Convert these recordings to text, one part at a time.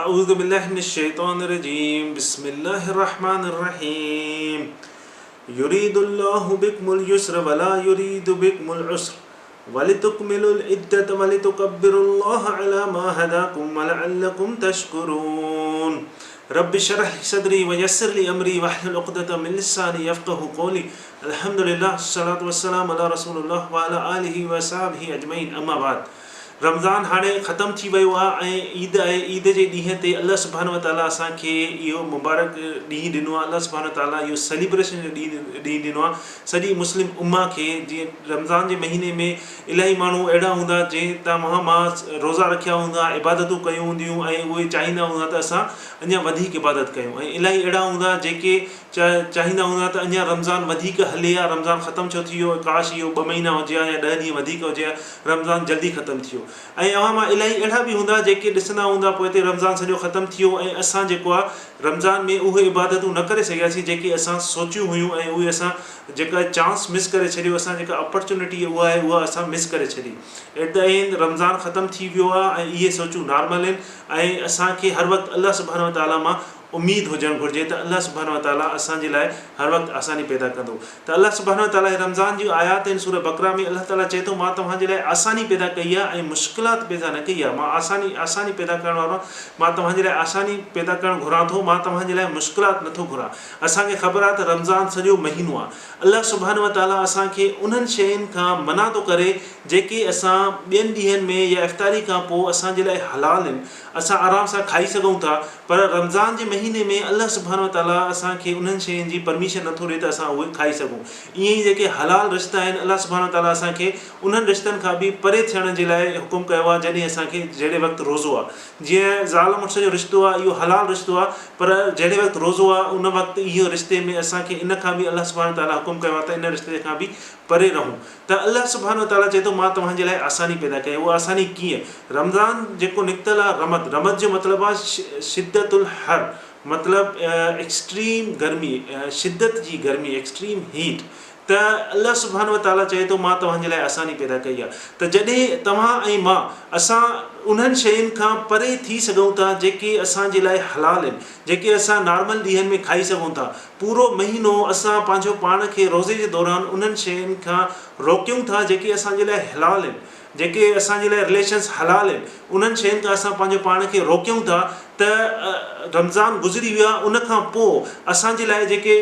أعوذ بالله من الشيطان الرجيم بسم الله الرحمن الرحيم يريد الله بكم اليسر ولا يريد بكم العسر ولتكملوا العدة ولتكبروا الله على ما هداكم ولعلكم تشكرون رب اشرح لي صدري ويسر لي أمري واحلل عقدة من لساني يفقهوا قولي الحمد لله الصلاة والسلام على رسول الله وعلى آله وصحبه أجمعين أما بعد रमज़ान हाणे ख़तमु थी वियो आहे ऐं ईद आहे। ईद जे ॾींहं ते अल्लाह सुब्हानहु व तआला असांखे इहो मुबारक ॾींहुं ॾिनो आहे। अल्लाह सुब्हानहु व तआला इहो सेलिब्रेशन जो ॾींहुं ॾिनो आहे सॼी मुस्लिम उम्मा खे। जीअं रमज़ान जे महीने में इलाही माण्हू अहिड़ा हूंदा जंहिं तव्हां मां रोज़ा रखिया हूंदा, इबादतूं कयूं हूंदियूं ऐं उहे चाहींदा हूंदा त असां अञा वधीक इबादत कयूं, ऐं इलाही अहिड़ा हूंदा जेके चाहींदा हूंदा त अञा रमज़ान वधीक हले या रमज़ान ख़तमु छो थी वियो, काश इहो 2 महीना हुजे या 10 ॾींहं वधीक हुजे, रमज़ान जल्दी ख़तमु थी वियो। ऐं अवां मां इलाही अहिड़ा बि हूंदा जेके ॾिसंदा हूंदा पोइ हिते रमज़ान सॼो ख़तमु थी वियो ऐं असां जेको आहे रमज़ान में उहे इबादतूं न करे सघियासीं जेके असां सोचियूं हुयूं, ऐं उहे असां जेका चांस मिस करे छॾियो, असां जेका अपॉर्चुनिटी उहा असां मिस करे छॾी। एट द एंड रमज़ान ख़तमु थी वियो आहे ऐं इहे सोचूं नॉर्मल आहिनि ऐं असांखे हर वक़्तु अल्लाह सुब्हानहु व तआला मां उम्मीद हुजणु घुरिजे त अल्लाह सुब्हानहु व तआला असांजे लाइ हर वक़्तु आसानी पैदा कंदो। त अल्लाह सुब्हानहु व तआला रमज़ान जी आयात आहिनि सूरह बक़रा में। अल्लाह ताला चए थो मां तव्हांजे लाइ आसानी पैदा कई आहे ऐं मुश्किलात पैदा न कई आहे। मां आसानी पैदा करण वारो, मां तव्हांजे लाइ आसानी पैदा करणु घुरां थो, मां तव्हांजे लाइ मुश्किलात नथो घुरां। असांखे ख़बर आहे त रमज़ान सॼो महीनो आहे। अल्लाह सुब्हानहु व तआला असांखे उन्हनि शयुनि खां मना थो करे जेके असां ॿियनि ॾींहंनि में या इफ़्तारी खां पोइ असांजे लाइ हलाल आहिनि, असां आराम सां खाई सघूं था। पर रमज़ान जे महीने में अल्लाह सुब्हानहु व तआला असांखे उन्हनि शयुनि जी परमिशन नथो ॾिए त असां उहे खाई सघूं। ईअं ई जेके हलाल रिश्ता आहिनि, अल्लाह सुब्हानहु व तआला असांखे उन्हनि रिश्तनि खां बि परे थियण जे लाइ हुकुम कयो आहे जॾहिं असांखे जहिड़े वक़्तु रोज़ो आहे। जीअं ज़ाल मुड़ुस जो रिश्तो आहे, इहो हलाल रिश्तो आहे, पर जहिड़े वक़्तु रोज़ो आहे उन वक़्तु इहो रिश्ते में असांखे इन खां बि अल्लाह सुब्हानहु व तआला हुकुम कयो आहे त इन रिश्ते खां बि परे रहूं। त अल्लाह सुब्हानहु व तआला चए थो मां तव्हांजे लाइ आसानी पैदा कई। उहा आसानी कीअं? रमज़ान जेको निकितल आहे रमत जो मतिलबु आहे शिद्दतुल हर, मतिलबु एक्सट्रीम गर्मी, शिद्दत जी गर्मी, एक्सट्रीम हीट। त अल्लाह सुब्हानहु व तआला चए थो मां तव्हांजे लाइ आसानी पैदा कई आहे। त जॾहिं तव्हां ऐं मां असां उन्हनि शयुनि खां परे थी सघूं था जेके असांजे लाइ हलाल आहिनि, जेके असां नॉर्मल ॾींहंनि में खाई सघूं था, पूरो महीनो असां पंहिंजो पाण खे रोज़े जे दौरान उन्हनि शयुनि खां रोकियूं था जेके असांजे लाइ हलाल आहिनि, जेके असांजे लाइ रिलेशन्स हलाल आहिनि, उन्हनि शयुनि खां असां पंहिंजो पाण खे रोकियूं था। त रमज़ान गुज़री वियो आहे, उन खां पोइ असांजे लाइ जेके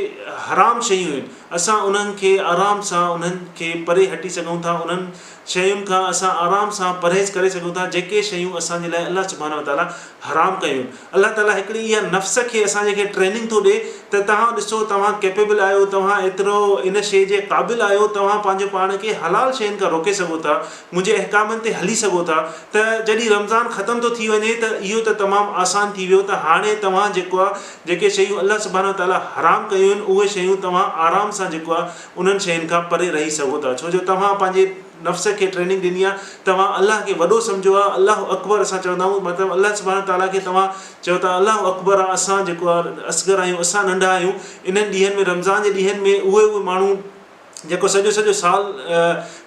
हराम शयूं आहिनि असां उन्हनि खे आराम सां उन्हनि खे परे हटी सघूं था। उन्हनि शयुनि खां असां आराम सां परहेज़ करे सघूं था जेके शयूं असांजे लाइ अल्लाह सुब्हानहु व तआला हराम कयूं। अल्लाह ताला हिकिड़ी इहा नफ़्स खे असांखे ट्रेनिंग थो ॾिए त तव्हां ॾिसो तव्हां कैपेबल आहियो, तव्हां एतिरो इन शइ जे क़ाबिल आहियो, तव्हां पंहिंजो पाण खे हलाल शयुनि खां रोके सघो था, मुंहिंजे अहकामनि ते हली सघो था। त जॾहिं रमज़ान ख़तमु थो थी वञे त इहो त तमामु आसान थी वियो त हाणे तव्हां जेको आहे जेके शयूं अल्लाह सुब्हानहु व तआला हराम कयूं आहिनि उहे शयूं तव्हां आराम सां जेको आहे उन्हनि शयुनि खां परे रही सघो था। छो जो तव्हां पंहिंजे नफ़्स खे ट्रेनिंग ॾिनी आहे, तव्हां अल्लाह खे वॾो सम्झो आहे। अल्लाह अकबर असां चवंदा आहियूं, मतिलबु अल्लाह सुब्हानहु व तआला खे तव्हां चओ था अल्लाह अकबर आहे, असां जेको आहे असगर आहियूं, असां नंढा आहियूं। इन्हनि ॾींहंनि में, रमज़ान जे ॾींहंनि में उहे माण्हू जेको सॼो साल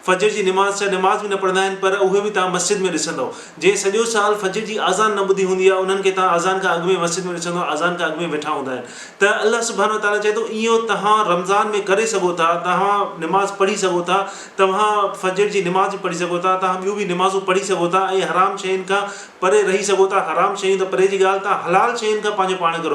फजर जी नमाज़ बि न पढ़ंदा आहिनि, पर उहे बि तव्हां मस्जिद में ॾिसंदव। जंहिं सॼो साल फजर जी आज़ान न ॿुधी हूंदी आहे, उन्हनि खे तव्हां आज़ान खां अॻु में मस्जिद में ॾिसंदव, आज़ान खां अॻु में वेठा हूंदा आहिनि। त अल्लाह सुब्हानहु व तआला चए थो इहो तव्हां रमज़ान में करे सघो था, तव्हां नमाज़ पढ़ी सघो था, तव्हां फजर जी नमाज़ बि पढ़ी सघो था, तव्हां ॿियूं बि नमाज़ूं पढ़ी सघो था, ऐं हराम शयुनि खां परे रही सघो था। हराम शयूं त परे जी ॻाल्हि, तव्हां हलाल शयुनि खां पंहिंजो पाण खे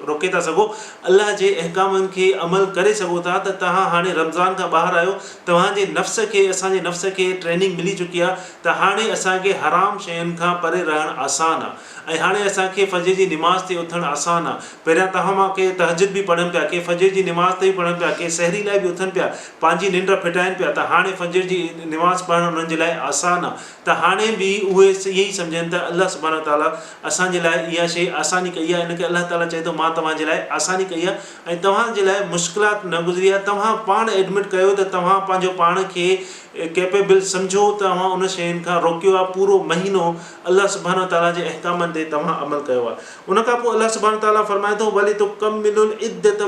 रोके था सघो, अल्लाह जे अहकामनि खे अमल करे सघो था। त तव्हां हाणे रमज़ान खां ॿाहिरि आहियो, तव्हांजे नफ़्स खे, असांजे नफ़्स खे ट्रेनिंग मिली चुकी आहे त हाणे असांखे हराम शयुनि खां परे रहणु आसान आहे, ऐं हाणे असांखे फजर जी नमाज़ ते उथणु आसान आहे। पहिरियां तव्हां मां के तहज्जुद बि पढ़नि पिया, के फजर जी नमाज़ ते बि पढ़नि पिया, के सहरी लाइ बि उथनि पिया, पंहिंजी निंड फिटाइनि पिया, त हाणे फजर जी नमाज़ पढ़णु उन्हनि जे लाइ आसान आहे। त हाणे बि उहे इहे ई सम्झनि त अल्लाह सुब्हानहु व तआला असांजे लाइ इहा शइ आसानी कई आहे। इनखे अल्लाह ताला चए थो मां तव्हांजे लाइ आसानी कई आहे ऐं तव्हांजे लाइ मुश्किलात न गुज़री आहे। तव्हां पाण एडमिट कयो त तव्हां पंहिंजो पाण खे कैपेबल सम्झो तव्हां उन शयुनि खां रोकियो आहे। पूरो महीनो अलाह सुब्हानो ताला जे अहकामनि ते तव्हां अमल कयो आहे। उन खां पोइ अलाह सुब्हानो ताला फरमाए थो वली तो कमिलुल इद्दत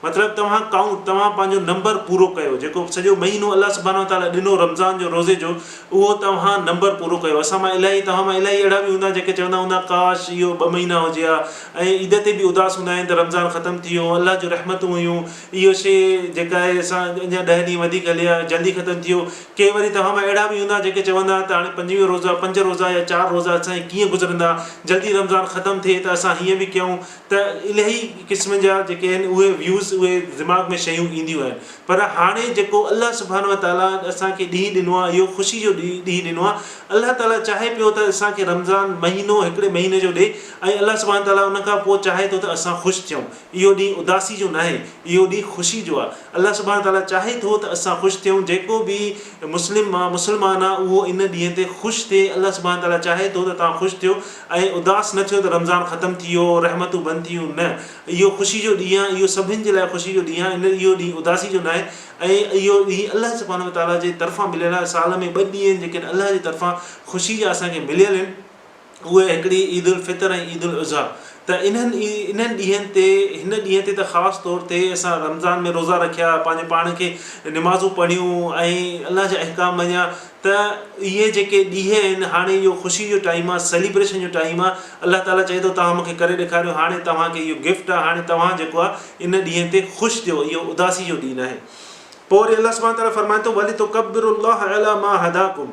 मतिलबु तव्हां पंहिंजो नंबर पूरो कयो। जेको सॼो महीनो अलाह सुब्हानो ताला ॾिनो रमज़ान जो रोज़े जो, उहो तव्हां नंबर पूरो कयो। तव्हां मां इलाही अहिड़ा बि हूंदा जेके चवंदा हूंदा काश इहो 2 महीना हुजे हा, ऐं ईद ते बि उदास हूंदा आहिनि त रमज़ान ख़तमु थी वियो, अलाह जो रहमतूं हुयूं, इहो शइ जेका आहे असां अञा 10 ॾींहं वधीक हले हा, जल्दी ख़तमु थी वियो। के वरी तव्हां मां अहिड़ा बि हूंदा जेके चवंदा त हाणे 5 रोज़ा 5 रोज़ा या 4 रोज़ा असांखे कीअं गुज़रंदा, जल्दी रमज़ान ख़तमु थिए त असां हीअं बि कयूं। त इलाही क़िस्म जा जेके आहिनि उहे व्यूज़ उहे दिमाग़ में शयूं ईंदियूं आहिनि। पर हाणे जेको अलाह सुब्हानो ताला असांखे ॾींहुं ॾिनो आहे, इहो ख़ुशी जो ॾींहुं ॾिनो आहे। अलाह ताला चाहे पियो त असांखे रमज़ान महीनो हिकिड़े महीने जो ॾे, ऐं अलाह सुब्हानो ताला उन खां पोइ चाहे थो त असां ख़ुशि थियूं। इहो ॾींहुं उदासी जो न आहे, इहो ॾींहुं ख़ुशी जो आहे। अलाह सुब्हानो ताला चाहे थो त असां ख़ुशि थियूं। जेको बि मुस्लमान आहे उहो इन ॾींहं ते ख़ुशि थिए। अलाह सुब्हानो ताला चाहे थो त तव्हां ख़ुशि थियो ऐं उदास न थियो त रमज़ान ख़तमु थी वियो, रहमतूं बंदि थी वियूं। न, इहो ख़ुशी जो ॾींहुं आहे, इहो सभिनि जे लाइ ख़ुशी जो ॾींहुं आहे। इहो ॾींहुं उदासी जो न आहे। ऐं इहो ॾींहुं अलाह सुब्हानो ताला जे तरफ़ां मिलियल आहे। साल में 2 ॾींहं आहिनि जेके अलाह जे तरफ़ां ख़ुशी जा असांखे मिलियल आहिनि। उहे हिकिड़ी ईद उल फितर ऐं ईद उल अज़हा। त इन्हनि ॾींहंनि ते, हिन ॾींहं ते त ख़ासि तौर ते असां रमज़ान में रोज़ा रखिया, पंहिंजे पाण खे निमाज़ूं पढ़ियूं ऐं अलाह जा अहकाम मञिया। त इहे जेके ॾींहं आहिनि, हाणे इहो ख़ुशी जो टाइम आहे, सेलिब्रेशन जो टाइम आहे। अलाह ताला चए थो तव्हां मूंखे करे ॾेखारियो, हाणे तव्हांखे इहो गिफ्ट आहे, हाणे तव्हां जेको आहे इन ॾींहं ते ख़ुशि थियो। इहो उदासी जो ॾींहुं आहे। पोइ वरी अलाह सुब्हानो ताला फरमाए थो वली तुकब्बिरुल्लाह अला मा हदाकुम,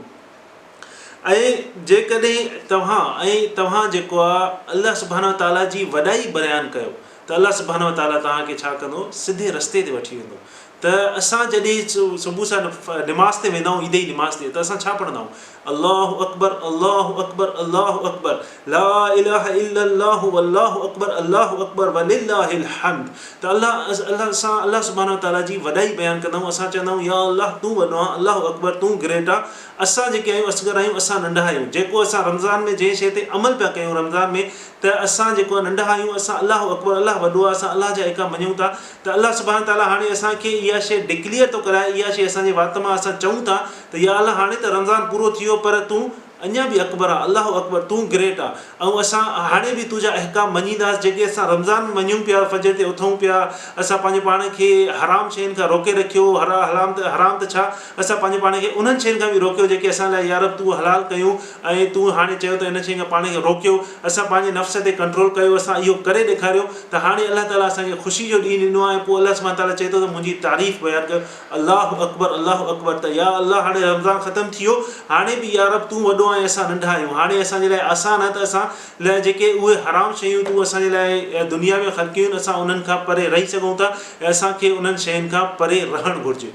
ऐं जेकॾहिं तव्हां जेको आहे अलाह सुब्हानो ताला जी वॾाई बयानु कयो त अलाह सुब्हानो ताला तव्हांखे छा कंदो, सिधे रस्ते ते वठी वेंदो। त असां जॾहिं सुबुह सां निमाज़ ते वेंदा आहियूं, ईद जी निमाज़ ते, त असां छा पढ़ंदा आहियूं? अल्लाहु अकबर अल्लाहु अकबर अल्लाहु अकबर ला इलाहा इल्लल्लाहु वल्लाहु अकबर अल्लाहु अकबर वलिल्लाहिल हम्द। त अलाह सुब्हानो ताला जी वॾाई बयानु कंदा आहियूं। असां चवंदा आहियूं या अलाह तूं वॾो आहे, अल्लाहु अकबर तूं ग्रेट आहे। असां जेके आहियूं असगर आहियूं, असां नंढा आहियूं। जेको असां रमज़ान में जंहिं शइ ते अमल पिया कयूं रमज़ान में, त असां जेको आहे नंढा आहियूं। असां अल्लाहु अकबर, अलाह वॾो आहे, असां अलाह जा अहकाम मञूं था। त अलाह सुब्हानो ताला हाणे असांखे इहा शइ डिक्लेयर थो कराए, इहा शइ असांजे वात मां असां चऊं था त या अलाह हाणे त रमज़ान पूरो थी वियो, पर तूं अञा बि अकबर आहे, अल्लाहु अकबर तूं ग्रेट आहे। ऐं असां हाणे बि तुंहिंजा अहकाम मञींदासीं। जेके असां रमज़ान में मञूं पिया, फजर ते उथूं पिया, असां पंहिंजे पाण खे हराम शयुनि खां रोके रखियो। हराम त छा, असां पंहिंजे पाण खे उन्हनि शयुनि खां बि रोकियो जेके असां लाइ यार तूं हलाल कयूं, ऐं तूं हाणे चयो त इन शइ खां पाण खे रोकियो। असां पंहिंजे नफ़्स ते कंट्रोल कयो, असां इहो करे ॾेखारियो। त हाणे अलाह ताला असांखे ख़ुशी जो ॾींहुं ॾिनो आहे। पोइ अलाह सुब्हानो ताला चए थो त मुंहिंजी तारीफ़ बयानु कयो, अल्लाहु अकबर अल्लाहु अकबर। त या अलाह हाणे रमज़ान ख़तमु थी वियो, हाणे बि यार तूं वॾो आहे, असां नंढा आहियूं। हाणे असांजे लाइ आसान आहे त असां लाइ जेके उहे हराम शयूं तूं असांजे लाइ दुनिया में ख़लक़ियूं आहिनि, असां उन्हनि खां परे रही सघूं था, ऐं असांखे उन्हनि शयुनि खां परे रहणु घुरिजे।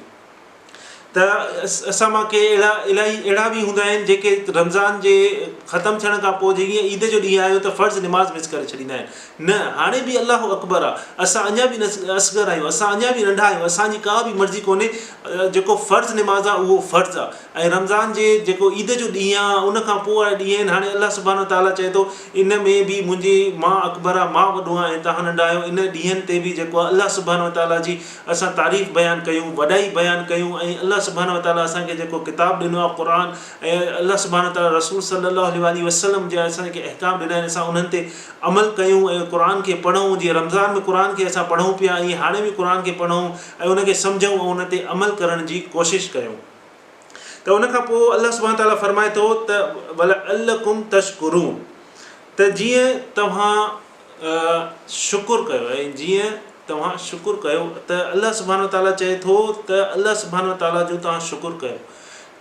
त असां मां के इलाही अहिड़ा बि हूंदा आहिनि जेके रमज़ान जे ख़तमु थियण खां पोइ जीअं ईद जो ॾींहुं आयो त फ़र्ज़ु निमाज़ मिस करे छॾींदा आहिनि। न, हाणे बि अल्लाहु अकबर आहे, असां अञा बि असगर आहियूं, असां अञा बि नंढा आहियूं, असांजी का बि मर्ज़ी कोन्हे। जेको फ़र्ज़ु निमाज़ आहे उहो फ़र्ज़ु आहे। ऐं रमज़ान जे जेको ईद जो ॾींहुं आहे, उन खां पोइ वारा ॾींहं आहिनि, हाणे अलाह सुब्हानो ताला चए थो इन में बि मुंहिंजी मां अकबर आहे, मां वॾो आहियां ऐं तव्हां नंढा आहियो। इन ॾींहंनि ते बि जेको आहे अलाह सुब्हानो ताला जी असां तारीफ़ बयानु कयूं, वॾाई बयानु कयूं। ऐं अलाह सुब्हानो ताला असांखे जेको किताबु ॾिनो आहे क़ुर, ऐं अलाह सुब्हानो ताला रसूल सल्लल्लाहु अलैहि वसल्लम जा असांखे अहकाम ॾिना आहिनि, असां उन्हनि ते अमल कयूं ऐं क़ुर खे पढ़ूं। जीअं रमज़ान में क़ुर खे असां पढ़ूं पिया, ईअं हाणे बि क़ुर खे पढ़ूं ऐं उनखे सम्झूं ऐं उन ते अमल करण जी कोशिशि कयूं। त उन खां पोइ अलाह सुब्हानो ताला फरमाए थो त वलअल्लकुम तशकुरून, त जीअं तव्हां शुकुर कयो, ऐं जीअं तव्हां शुकुर कयो त अलाह सुब्हानो ताला चए थो त अलाह सुब्हानो ताला जो तव्हां शुकुर कयो।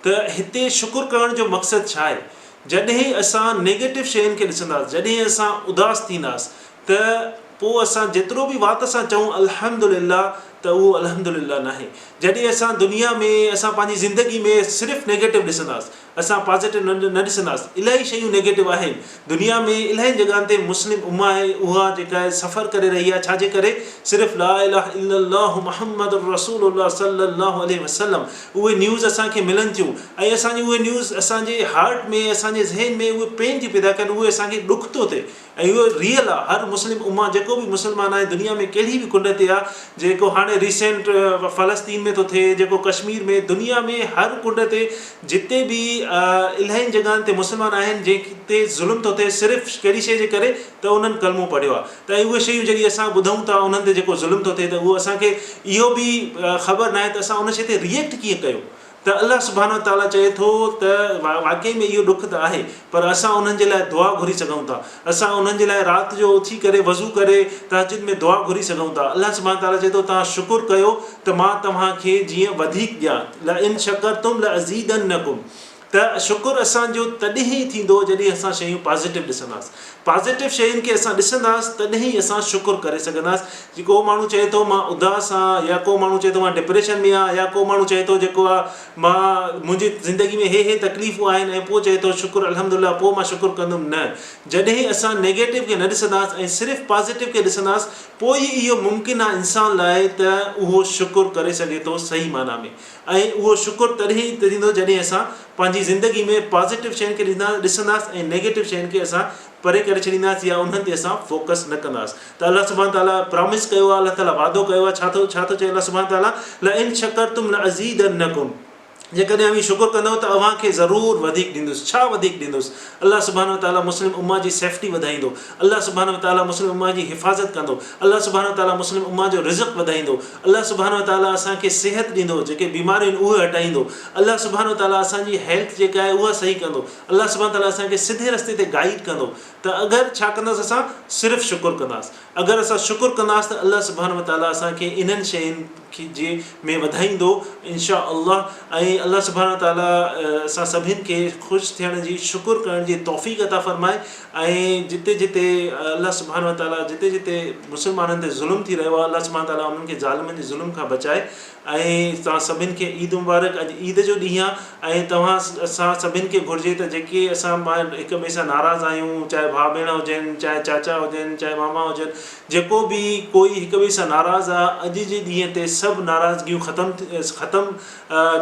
त हिते शुकुर करण जो मक़सदु छा आहे? जॾहिं असां नेगेटिव शयुनि खे ॾिसंदासीं, जॾहिं असां उदास थींदासीं, त पोइ असां जेतिरो बि वात सां चऊं अल्हम्दुलिल्लाह, त उहो अल्हम्दुलिल्लाह न आहे। जॾहिं असां दुनिया में असां पंहिंजी ज़िंदगी में सिर्फ़ु नेगेटिव ॾिसंदासीं, असां पॉज़िटिव न ॾिसंदासीं। इलाही शयूं नेगेटिव आहिनि दुनिया में, इलाही जॻहियुनि ते मुस्लिम उम्मा आहे उहा जेका आहे सफ़र करे रही आहे, छाजे करे? सिर्फ़ु ला इलाहा इल्लल्लाहु मुहम्मद रसूलुल्लाह सल्लल्लाहु अलैहि वसल्लम। उहे न्यूज़ असांखे मिलनि थियूं ऐं असांजी उहे न्यूज़ असांजे हार्ट में, असांजे ज़हन में उहे पेन थी पैदा कनि, उहे असांखे ॾुख थो थिए ऐं उहो रियल आहे। हर मुस्लिम उम्मा जेको बि मुस्लमान आहे दुनिया में कहिड़ी बि कुंड ते आहे, जेको हाणे रिसेंट फ़लस्तीन में थो थिए, जेको कश्मीर में, दुनिया में हर कुंड ते जिते बि इलाही जॻहियुनि ते मुस्लमान आहिनि जंहिंते ज़ुल्म थो थिए, सिर्फ़ु कहिड़ी शइ जे करे त उन्हनि कलमो पढ़ियो आहे। त उहे शयूं जॾहिं असां ॿुधूं था उन्हनि ते जेको ज़ुल्म थो थिए, त उहो असांखे इहो बि ख़बर न आहे त असां उन शइ ते रिएक्ट कीअं कयूं। त अल्लाह सुब्हानो व तआला चए थो त वाक़ई में इहो ॾुख त आहे, पर असां उन्हनि जे लाइ दुआ घुरी सघूं था। असां उन्हनि जे लाइ राति जो उथी करे वज़ू करे तहज्जुद में दुआ घुरी सघूं था। अल्लाह सुब्हानो व तआला चए थो तव्हां शुकुर कयो त मां तव्हांखे जीअं वधीक ॾियां, ल इन शकरतुम ल अज़ीदन्नकुम। त शुकुर असांजो तॾहिं ई थींदो जॾहिं असां शयूं पॉज़िटिव ॾिसंदासीं। पॉज़िटिव शयुनि खे असां ॾिसंदासीं तॾहिं ई असां शुकुर करे सघंदासीं। को माण्हू चए थो मां उदास आहियां, या को माण्हू चए थो मां डिप्रेशन में आहियां, या को माण्हू चए थो जेको आहे मां मुंहिंजी ज़िंदगी में हे तकलीफ़ूं आहिनि, ऐं पोइ चए थो शुकुर अल्हम्दुलिल्लाह पोइ मां शुकुर कंदुमि। न, जॾहिं असां नेगेटिव खे न ॾिसंदासीं ऐं सिर्फ़ु पॉज़िटिव खे ॾिसंदासीं, पोइ ई इहो मुमकिन आहे इंसान लाइ त उहो शुकुर करे सघे थो सही माना में। ऐं उहो शुकुर तॾहिं ई थींदो जॾहिं असां पंहिंजी ज़िंदगी में पॉज़िटिव शयुनि खे ॾिसंदासीं ऐं नेगेटिव शयुनि खे असां परे करे छॾींदासीं या उन्हनि ते असां फोकस न कंदासीं। त अल्लाह सुब्हानो व तआला प्रॉमिस कयो आहे, अल्लाह ताला वादो कयो आहे, छा थो चए अल्लाह सुब्हानो व तआला, ल इन शकरतुम ल अज़ीदन्नकुम। जेकॾहिं अव्हीं शुकुर कंदव त अव्हांखे ज़रूरु वधीक ॾींदुसि। छा वधीक ॾींदुसि? अल्लाह सुब्हानो व तआला मुस्लिम उम्मा जी सेफ्टी वधाईंदो, अल्लाह सुब्हानो व तआला मुस्लिम उम्मा जी हिफ़ाज़त कंदो, अल्लाह सुब्हानो व तआला मुस्लिम उम्मा जो रिज़्क़ वधाईंदो, अल्लाह सुब्हानो व तआला असांखे सिहत ॾींदो, जेके बीमारियूं आहिनि उहे हटाईंदो, अल्लाह सुब्हानो व तआला असांजी हेल्थ जेका आहे उहा सही कंदो, अल्लाह सुब्हानो व तआला असांखे सिधे रस्ते ते गाइड कंदो। त अगरि छा कंदासीं असां सिर्फ़ु शुकुर कंदासीं। अगरि असां शुकुर कंदासीं त अल्लाह सुब्हानो व तआला असांखे इन्हनि शयुनि जे में वधाईंदो इंशा अल्लाह। ऐं अल्लाह सुब्हानो व तआला असां सभिनि खे ख़ुशि थियण जी, शुकुर करण जी तौफ़ीक़ अता फ़रमाए। ऐं जिते जिते अल्लाह सुब्हानो व तआला जिते जिते मुस्लमाननि ते ज़ुल्म थी रहियो आहे, अल्लाह सुब्हानो व तआला उन्हनि खे ज़ालिमनि जे ज़ुल्म खां बचाए। ऐं तव्हां सभिनि खे ईद मुबारक। अॼु ईद जो ॾींहुं आहे ऐं तव्हां असां सभिनि खे घुरिजे त जेके असां हिक ॿिए सां नाराज़ आहियूं, चाहे भाउ भेण हुजनि, चाहे चाचा हुजनि, चाहे मामा हुजनि, जेको बि कोई हिक ॿिए सां नाराज़ आहे, अॼु जे ॾींहं ते सभु नाराज़गियूं ख़तमु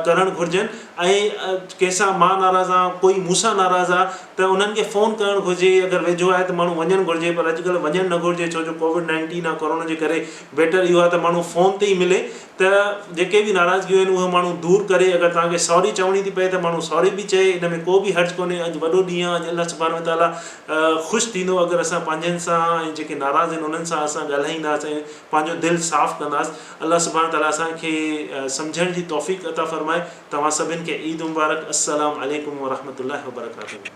करणु घुरिजनि। ऐं कंहिंसां मां नाराज़ आहियां, कोई मूंसां नाराज़ आहे, त उन्हनि खे फ़ोन करणु घुरिजे। अगरि वेझो आहे त माण्हू वञणु घुरिजे, पर अॼुकल्ह वञणु न घुरिजे, छो जो कोविड-19 आहे, कोरोना जे करे बेटर इहो आहे त माण्हू फ़ोन ते ई मिले। त जेके बि नाराज़गियूं आहिनि उहे माण्हू दूरि करे, अगरि तव्हांखे सॉरी चवणी थी पए त माण्हू सॉरी बि चए, इन में को बि हर्ज कोन्हे। अॼु वॾो ॾींहुं आहे, अॼु अल्लाह सुब्हानो व तआला ख़ुशि थींदो अगरि असां पंहिंजनि सां ऐं जेके नाराज़ आहिनि उन्हनि सां असां ॻाल्हाईंदासीं ऐं पंहिंजो दिलि साफ़ु कंदासीं। अल्लाह सुब्हानो व तआला असांखे सम्झण जी तौफ़ीक़ अता फ़रमाए। तव्हां सभिनि खे ईद मुबारक। अस्सलामु अलैकुम व रहमतुल्लाहि व बरकातुहू।